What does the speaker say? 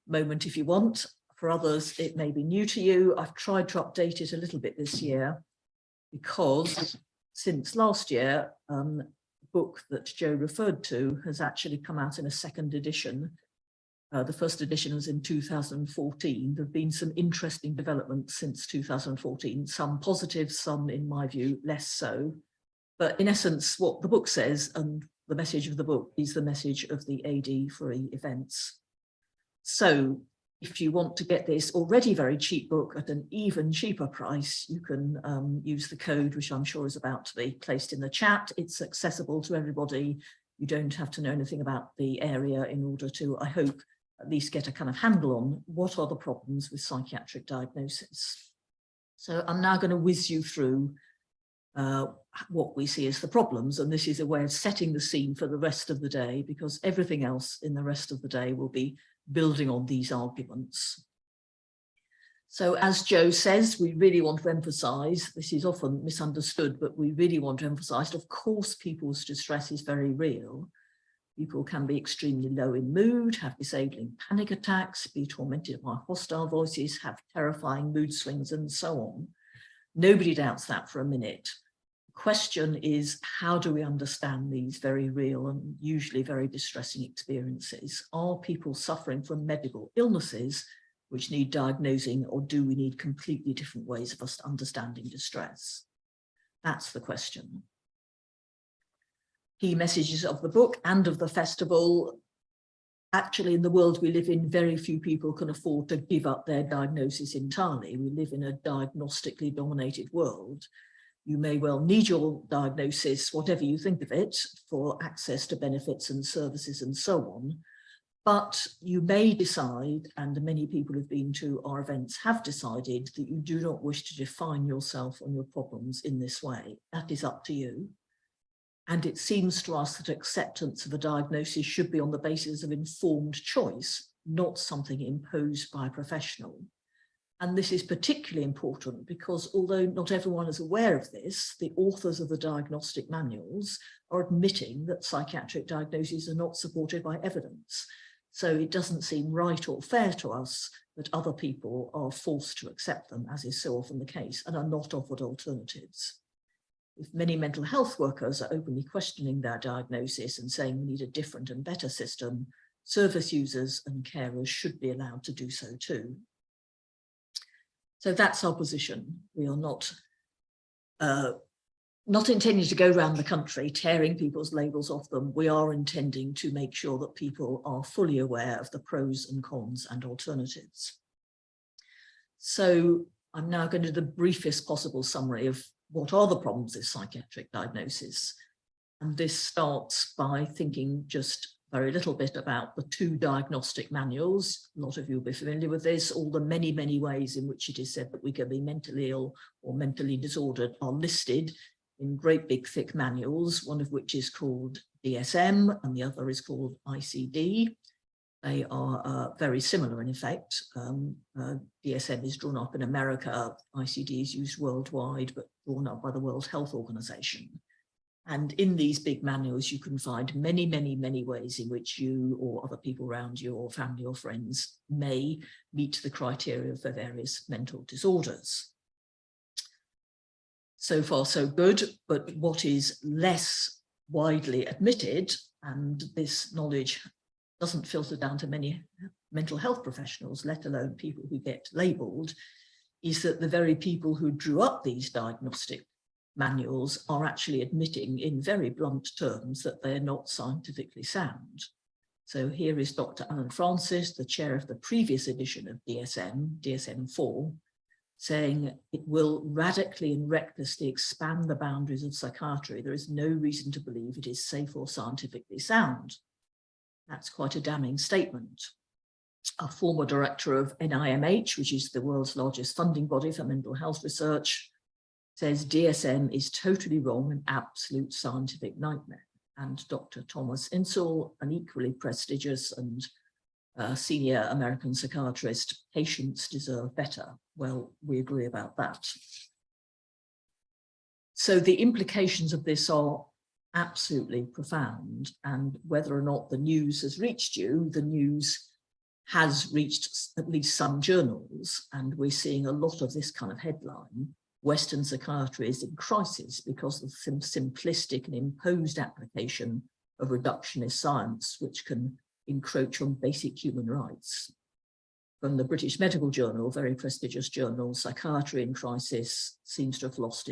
moment if you want. For others, it may be new to you. I've tried to update it a little bit this year because since last year, the book that Joe referred to has actually come out in a second edition. The first edition was in 2014. There have been some interesting developments since 2014, some positive, some, in my view, less so. But in essence, what the book says, and the message of the book, is the message of the AD-free events. So if you want to get this already very cheap book at an even cheaper price, you can use the code, which I'm sure is about to be placed in the chat. It's accessible to everybody. You don't have to know anything about the area in order to, I hope, at least get a kind of handle on what are the problems with psychiatric diagnosis. So I'm now going to whiz you through what we see as the problems, and this is a way of setting the scene for the rest of the day, because everything else in the rest of the day will be building on these arguments. So as Joe says, we really want to emphasize, this is often misunderstood, but we really want to emphasize, of course, people's distress is very real. People can be extremely low in mood, have disabling panic attacks, be tormented by hostile voices, have terrifying mood swings, and so on. Nobody doubts that for a minute. The question is, how do we understand these very real and usually very distressing experiences? Are people suffering from medical illnesses which need diagnosing, or do we need completely different ways of us understanding distress? That's the question. Key messages of the book and of the festival. Actually, in the world we live in, very few people can afford to give up their diagnosis entirely. We live in a diagnostically dominated world. You may well need your diagnosis, whatever you think of it, for access to benefits and services and so on. But you may decide, and many people who've been to our events have decided, that you do not wish to define yourself and your problems in this way. That is up to you. And it seems to us that acceptance of a diagnosis should be on the basis of informed choice, not something imposed by a professional. And this is particularly important because although not everyone is aware of this, the authors of the diagnostic manuals are admitting that psychiatric diagnoses are not supported by evidence. So it doesn't seem right or fair to us that other people are forced to accept them, as is so often the case, and are not offered alternatives. If many mental health workers are openly questioning their diagnosis and saying we need a different and better system, service users and carers should be allowed to do so too. So that's our position. We are not intending to go around the country tearing people's labels off them. We are intending to make sure that people are fully aware of the pros and cons and alternatives. So I'm now going to do the briefest possible summary of what are the problems with psychiatric diagnosis. And this starts by thinking just very little bit about the two diagnostic manuals. A lot of you will be familiar with this. All the many, many ways in which it is said that we can be mentally ill or mentally disordered are listed in great big thick manuals, one of which is called DSM and the other is called ICD. They are very similar in effect. DSM is drawn up in America, ICD is used worldwide, but drawn up by the World Health Organization. And in these big manuals, you can find many, many, many ways in which you or other people around you or family or friends may meet the criteria for various mental disorders. So far, so good, but what is less widely admitted, and this knowledge doesn't filter down to many mental health professionals, let alone people who get labelled, is that the very people who drew up these diagnostic manuals are actually admitting in very blunt terms that they're not scientifically sound. So here is Dr. Alan Francis, the chair of the previous edition of DSM, DSM-4, saying it will radically and recklessly expand the boundaries of psychiatry. There is no reason to believe it is safe or scientifically sound. That's quite a damning statement. A former director of NIMH, which is the world's largest funding body for mental health research, says DSM is totally wrong, an absolute scientific nightmare. And Dr. Thomas Insel, an equally prestigious and senior American psychiatrist, patients deserve better. Well, we agree about that. So the implications of this are absolutely profound, and whether or not the news has reached you, the news has reached at least some journals, and we're seeing a lot of this kind of headline: Western psychiatry is in crisis because of the simplistic and imposed application of reductionist science, which can encroach on basic human rights. From the British Medical Journal, very prestigious journal, psychiatry in crisis seems to have lost